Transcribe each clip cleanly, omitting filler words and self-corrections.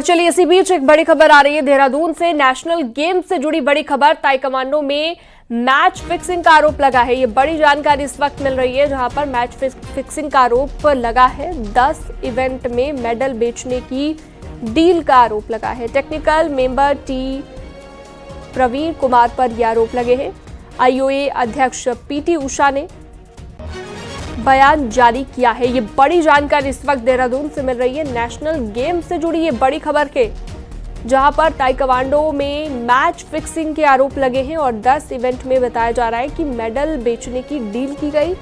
चलिए इसी बीच एक बड़ी खबर आ रही है देहरादून से। नेशनल गेम्स से जुड़ी बड़ी खबर। ताइक्वांडो में मैच फिक्सिंग का आरोप लगा है। ये बड़ी जानकारी इस वक्त मिल रही है जहां पर मैच फिक्सिंग का आरोप लगा है। 10 इवेंट में मेडल बेचने की डील का आरोप लगा है। Technical member T Praveen Kumar पर यह आरोप लगे हैं। आईओए अध्यक्ष पीटी उषा ने बयान जारी किया है। ये बड़ी जानकारी इस वक्त देहरादून से मिल रही है नेशनल गेम से जुड़ी ये बड़ी खबर के, जहां पर ताइक्वांडो में मैच फिक्सिंग के आरोप लगे हैं और 10 इवेंट में बताया जा रहा है कि मेडल बेचने की डील की गई।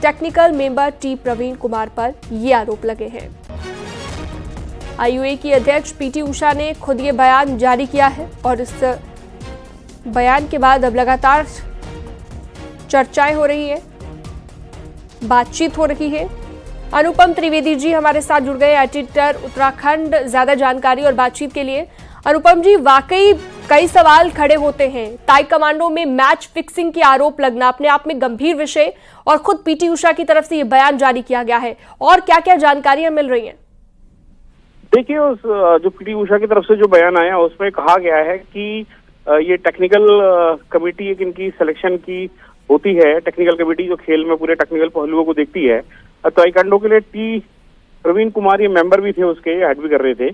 Technical member T Praveen Kumar पर ये आरोप लगे हैं। आईओए की अध्यक्ष पीटी उषा ने खुद ये बयान जारी किया है और इस बयान के बाद अब लगातार चर्चाएं हो रही है, बातचीत हो रही है। अनुपम त्रिवेदी जी हमारे साथ जुड़ गए, एडिटर उत्तराखंड, ज्यादा जानकारी और बातचीत के लिए। अनुपम जी, वाकई कई सवाल खड़े होते हैं। ताइक्वांडो में मैच फिक्सिंग के आरोप लगना अपने आप में गंभीर विषय और खुद पीटी उषा की तरफ से यह बयान जारी किया गया है, और क्या क्या जानकारियां मिल रही हैं? देखिए, उस जो पीटी उषा की तरफ से जो बयान आया उसमें कहा गया है कि ये टेक्निकल कमेटी एक इनकी सिलेक्शन की होती है। टेक्निकल कमेटी जो खेल में पूरे टेक्निकल पहलुओं को देखती है। ताइक्वांडो के लिए टी प्रवीण कुमार ये मेंबर भी थे, उसके हेड भी कर रहे थे।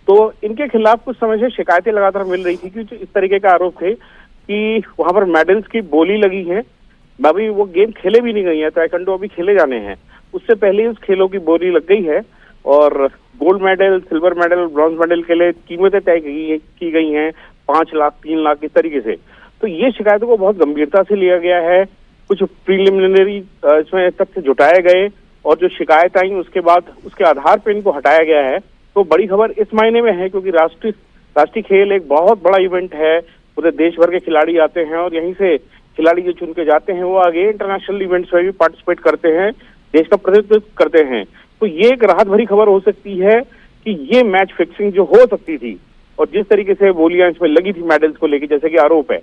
तो इनके खिलाफ कुछ समय से शिकायतें लगातार मिल रही थी कि इस तरीके का आरोप थे कि वहां पर मेडल्स की बोली लगी है। अभी वो गेम खेले भी नहीं गई है, ताइक्वांडो अभी खेले जाने हैं, उससे पहले उस खेलों की बोली लग गई है और gold medal, silver medal, bronze medal के लिए कीमतें तय की गई हैं 5 लाख, 3 लाख इस तरीके से। तो ये शिकायतों को बहुत गंभीरता से लिया गया है। कुछ प्रीलिमिनरी इसमें तथ्य जुटाए गए और जो शिकायत आई उसके बाद उसके आधार पर इनको हटाया गया है। तो बड़ी खबर इस मायने में है क्योंकि राष्ट्रीय खेल एक बहुत बड़ा इवेंट है। पूरे देश भर के खिलाड़ी आते हैं और यहीं से खिलाड़ी जो चुन के जाते हैं वो आगे इंटरनेशनल इवेंट्स में भी पार्टिसिपेट करते हैं, देश का प्रतिनिधित्व करते हैं। तो ये एक राहत भरी खबर हो सकती है कि ये मैच फिक्सिंग जो हो सकती थी और जिस तरीके से बोलियां इसमें लगी थी मेडल्स को लेकर, जैसे कि आरोप है,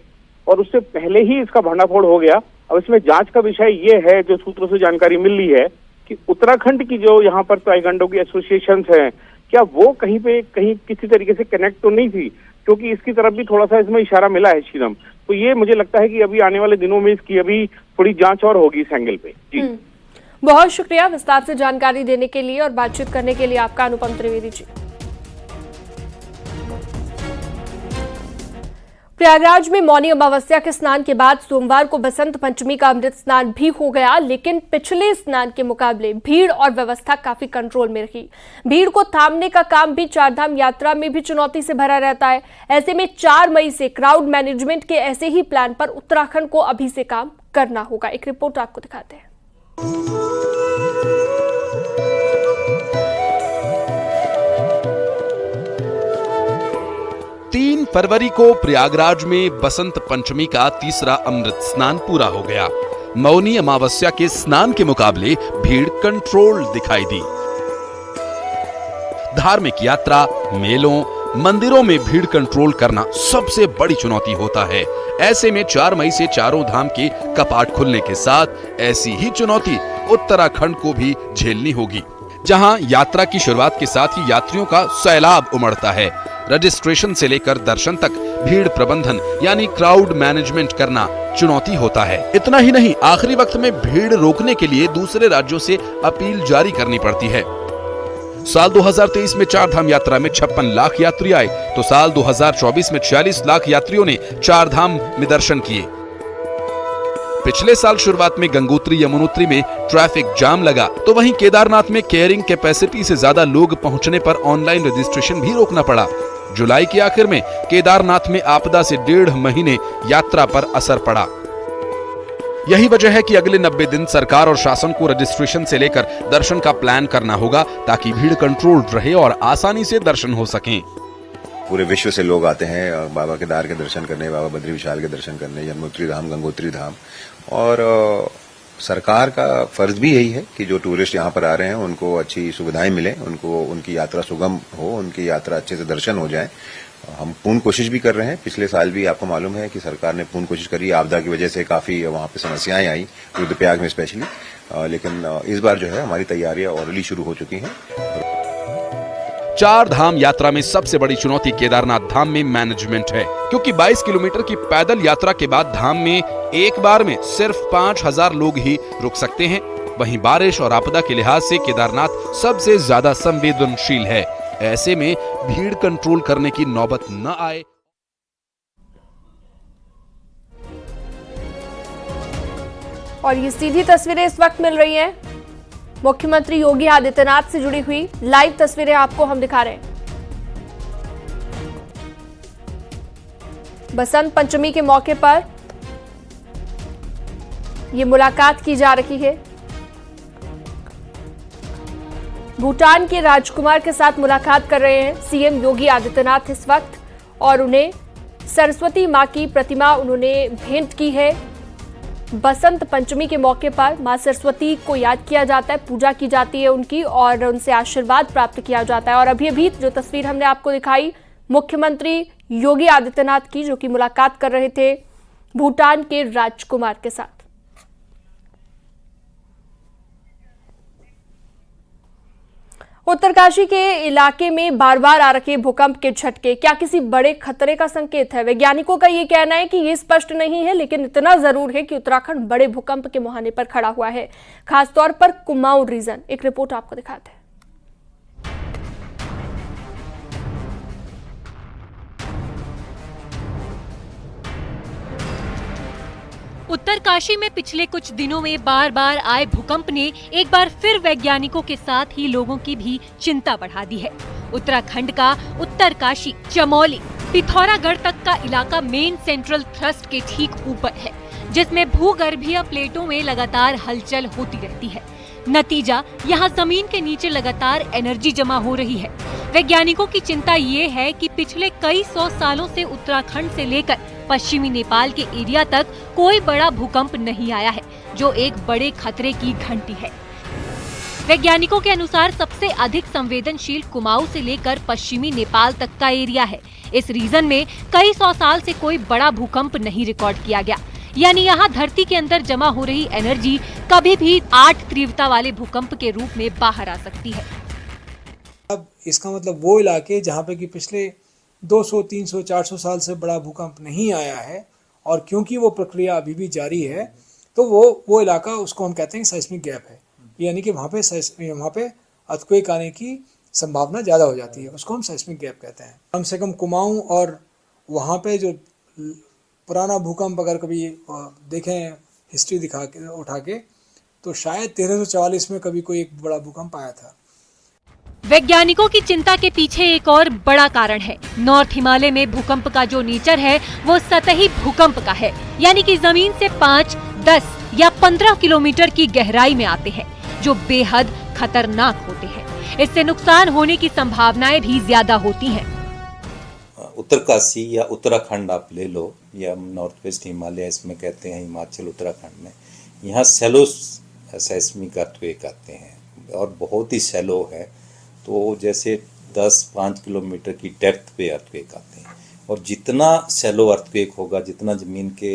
और उससे पहले ही इसका भंडाफोड़ हो गया। अब इसमें जांच का विषय ये है, जो सूत्रों से जानकारी मिल रही है, कि उत्तराखंड की जो यहाँ पर ताइक्वांडो की एसोसिएशंस हैं, क्या वो कहीं किसी तरीके से कनेक्ट तो नहीं थी, क्योंकि इसकी तरफ भी थोड़ा सा इसमें इशारा मिला है श्रीराम। तो ये मुझे लगता है कि अभी आने वाले दिनों में इसकी अभी थोड़ी जांच और होगी इस एंगल पे। जी बहुत शुक्रिया विस्तार से जानकारी देने के लिए और बातचीत करने के लिए आपका, अनुपम त्रिवेदी जी। प्रयागराज में मौनी अमावस्या के स्नान के बाद सोमवार को बसंत पंचमी का अमृत स्नान भी हो गया, लेकिन पिछले स्नान के मुकाबले भीड़ और व्यवस्था काफी कंट्रोल में रही। भीड़ को थामने का काम भी चारधाम यात्रा में भी चुनौती से भरा रहता है। ऐसे में 4 मई से क्राउड मैनेजमेंट के ऐसे ही प्लान पर उत्तराखंड को अभी से काम करना होगा। एक रिपोर्ट आपको दिखाते हैं। 3 फरवरी को प्रयागराज में बसंत पंचमी का तीसरा अमृत स्नान पूरा हो गया। मौनी अमावस्या के स्नान के मुकाबले भीड़ कंट्रोल दिखाई दी। धार्मिक यात्रा, मेलों, मंदिरों में भीड़ कंट्रोल करना सबसे बड़ी चुनौती होता है। ऐसे में 4 मई से चारों धाम के कपाट खुलने के साथ ऐसी ही चुनौती उत्तराखंड को भी झेलनी होगी, जहां यात्रा की शुरुआत के साथ ही यात्रियों का सैलाब उमड़ता है। रजिस्ट्रेशन से लेकर दर्शन तक भीड़ प्रबंधन यानी क्राउड मैनेजमेंट करना चुनौती होता है। इतना ही नहीं, आखिरी वक्त में भीड़ रोकने के लिए दूसरे राज्यों से अपील जारी करनी पड़ती है। साल 2023 में चारधाम यात्रा में 56 लाख यात्री आए, तो साल 2024 में 46 लाख यात्रियों ने चारधाम में दर्शन किए। पिछले साल शुरुआत में गंगोत्री यमुनोत्री में ट्रैफिक जाम लगा, तो वहीं केदारनाथ में कैरिंग कैपेसिटी से ज्यादा लोग पहुंचने पर ऑनलाइन रजिस्ट्रेशन भी रोकना पड़ा। जुलाई के आखिर में केदारनाथ में आपदा से 1.5 महीने यात्रा पर असर पड़ा। यही वजह है कि अगले 90 दिन सरकार और शासन को रजिस्ट्रेशन से लेकर दर्शन का प्लान करना होगा, ताकि भीड़ कंट्रोल रहे और आसानी से दर्शन हो सकें। पूरे विश्व से लोग आते हैं बाबा केदार के दर्शन करने, बाबा बद्री विशाल के दर्शन करने, यमुनोत्री धाम, गंगोत्री धाम। और सरकार का फर्ज भी यही है कि जो टूरिस्ट यहाँ पर आ रहे हैं उनको अच्छी सुविधाएं मिले, उनको उनकी यात्रा सुगम हो, उनकी यात्रा अच्छे से दर्शन हो जाए। हम पूर्ण कोशिश भी कर रहे हैं। पिछले साल भी आपको मालूम है कि सरकार ने पूर्ण कोशिश करी। आपदा की वजह से काफी वहां पे समस्याएं आई, रुद्रप्रयाग में स्पेशली, लेकिन इस बार जो है हमारी तैयारियां ऑलरेडी शुरू हो चुकी हैं। चार धाम यात्रा में सबसे बड़ी चुनौती केदारनाथ धाम में मैनेजमेंट है, क्योंकि 22 किलोमीटर की पैदल यात्रा के बाद धाम में एक बार में सिर्फ 5000 लोग ही रुक सकते हैं। वहीं बारिश और आपदा के लिहाज से केदारनाथ सबसे ज्यादा संवेदनशील है। ऐसे में भीड़ कंट्रोल करने की नौबत न आए। और ये सीधी तस्वीरें इस वक्त मिल रही हैं मुख्यमंत्री योगी आदित्यनाथ से जुड़ी हुई लाइव तस्वीरें आपको हम दिखा रहे हैं। बसंत पंचमी के मौके पर ये मुलाकात की जा रही है। भूटान के राजकुमार के साथ मुलाकात कर रहे हैं सीएम योगी आदित्यनाथ इस वक्त, और उन्हें सरस्वती मां की प्रतिमा उन्होंने भेंट की है। बसंत पंचमी के मौके पर मां सरस्वती को याद किया जाता है, पूजा की जाती है उनकी और उनसे आशीर्वाद प्राप्त किया जाता है। और अभी जो तस्वीर हमने आपको दिखाई मुख्यमंत्री योगी आदित्यनाथ की, जो कि मुलाकात कर रहे थे भूटान के राजकुमार के साथ। उत्तरकाशी के इलाके में बार बार आ रखे भूकंप के झटके क्या किसी बड़े खतरे का संकेत है? वैज्ञानिकों का ये कहना है कि ये स्पष्ट नहीं है, लेकिन इतना जरूर है कि उत्तराखंड बड़े भूकंप के मुहाने पर खड़ा हुआ है, खासतौर पर कुमाऊं रीजन। एक रिपोर्ट आपको दिखाते हैं। उत्तरकाशी में पिछले कुछ दिनों में बार बार आए भूकंप ने एक बार फिर वैज्ञानिकों के साथ ही लोगों की भी चिंता बढ़ा दी है। उत्तराखंड का उत्तरकाशी, चमोली, पिथौरागढ़ तक का इलाका मेन सेंट्रल थ्रस्ट के ठीक ऊपर है, जिसमें भूगर्भीय प्लेटों में लगातार हलचल होती रहती है। नतीजा, यहाँ जमीन के नीचे लगातार एनर्जी जमा हो रही है। वैज्ञानिकों की चिंता ये है कि पिछले कई 100 सालों से उत्तराखंड से लेकर पश्चिमी नेपाल के एरिया तक कोई बड़ा भूकंप नहीं आया है, जो एक बड़े खतरे की घंटी है। वैज्ञानिकों के अनुसार सबसे अधिक संवेदनशील कुमाऊं से लेकर पश्चिमी नेपाल तक का एरिया है। इस रीजन में कई 100 साल से कोई बड़ा भूकंप नहीं रिकॉर्ड किया गया, यानी यहाँ धरती के अंदर जमा हो रही एनर्जी कभी भी 8 तीव्रता वाले भूकंप के रूप में बाहर आ सकती है। अब इसका मतलब वो इलाके जहाँ पे कि पिछले 200, 300, 400 साल से बड़ा भूकंप नहीं आया है, और क्योंकि वो प्रक्रिया अभी भी जारी है, तो वो इलाका, उसको हम कहते हैं साइस्मिक गैप है, यानी कि वहाँ पे अर्थक्वेक आने की संभावना ज़्यादा हो जाती है, उसको हम साइस्मिक गैप कहते हैं। कम से कम कुमाऊं और वहाँ पे जो पुराना भूकंप अगर कभी देखें हिस्ट्री उठा के, तो शायद 1344 में कभी कोई एक बड़ा भूकंप आया था। वैज्ञानिकों की चिंता के पीछे एक और बड़ा कारण है। नॉर्थ हिमालय में भूकंप का जो नेचर है वो सतही भूकंप का है, यानी कि जमीन से 5, 10 या 15 किलोमीटर की गहराई में आते हैं, जो बेहद खतरनाक होते हैं। इससे नुकसान होने की संभावनाएं भी ज्यादा होती हैं। उत्तरकाशी या उत्तराखंड आप ले लो, या नॉर्थ वेस्ट हिमालय इसमें कहते हैं, हिमाचल उत्तराखंड में, यहाँ सेलो सेस्मिक अर्थक्वेक आते हैं और बहुत ही सेलो है। तो जैसे 10-5 किलोमीटर की डेप्थ पे अर्थक्वेक आते हैं, और जितना सेलो अर्थक्वेक होगा, जितना जमीन के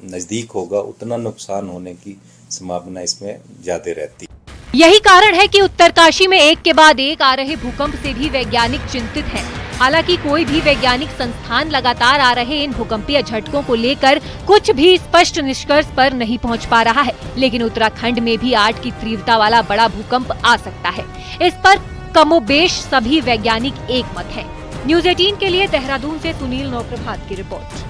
नजदीक होगा, उतना नुकसान होने की संभावना इसमें ज्यादा रहती है। यही कारण है कि उत्तरकाशी में एक के बाद एक आ रहे भूकंप से भी वैज्ञानिक चिंतित हैं। हालांकि कोई भी वैज्ञानिक संस्थान लगातार आ रहे इन भूकंपीय झटकों को लेकर कुछ भी स्पष्ट निष्कर्ष पर नहीं पहुंच पा रहा है, लेकिन उत्तराखंड में भी 8 की तीव्रता वाला बड़ा भूकंप आ सकता है। इस पर कमोबेश सभी वैज्ञानिक एक मत हैं। न्यूज़ 18 के लिए देहरादून से सुनील नौप्रभात की रिपोर्ट।